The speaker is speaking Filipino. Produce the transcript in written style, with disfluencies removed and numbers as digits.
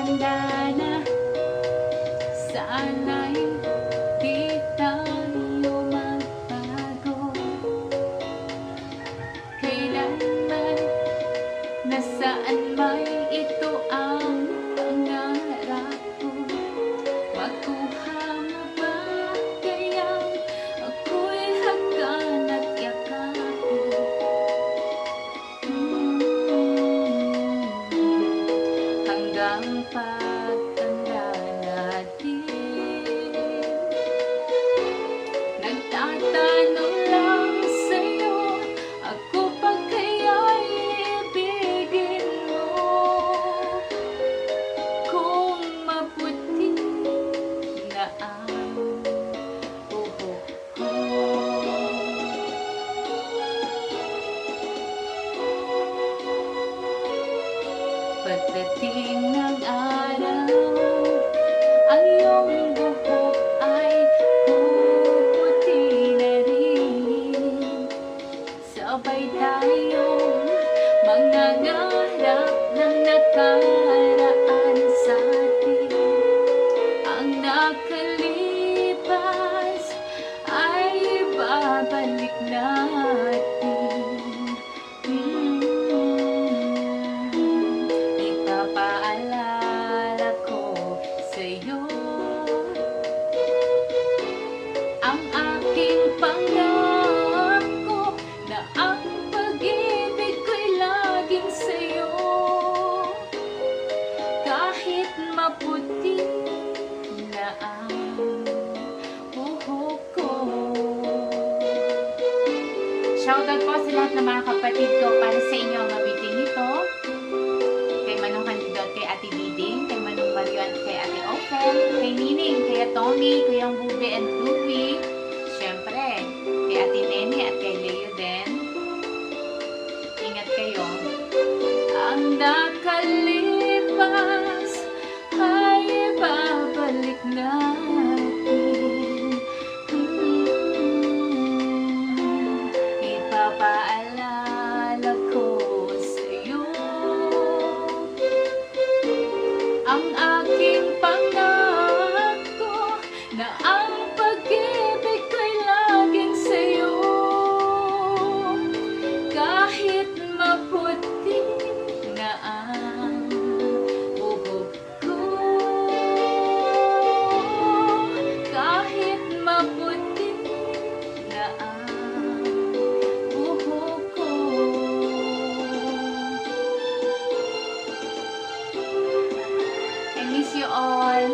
handa na. Sana'y di tayo magbago kailanman, nasaan may ito ang pangarap ko. Makuha mo ba kayang ako'y hanggan at yakapin? Hanggang pagtanda natin, nagtatanong lang sa'yo, ako pa kaya'y ibigin mo? Kung maputi na ang buhok ko. Pagdating ng araw, ang iyong buhok ay puputi na rin. Sabay tayong mangangarap ng nakaraan sa atin. Ang nakalipas ay babalik natin. Ipapaalala ko sa'yo ang aking pangako na ang pag-ibig ko'y laging sa'yo. Kahit maputi na ang buhok ko. Shoutout po sa lahat ng mga kapatid ko para sa inyo ang awiting ito. Kay Manong Handidot, kay Ate Diding, kay Manong Marian, kay Ate Ophel, kay Nining, kay Tommy, Kuyang Bubi and Louie. Siyempre, kay Ate Nene at kay Leo din. Ingat kayo. Ang nakalipas ay babalik natin. Ipapaalala ko sa'yo ang aking pangako na ang pag-ibig ko'y laging sa'yo. Kahit maputi na ang buhok ko, kahit maputi na ang buhok ko. I miss you all.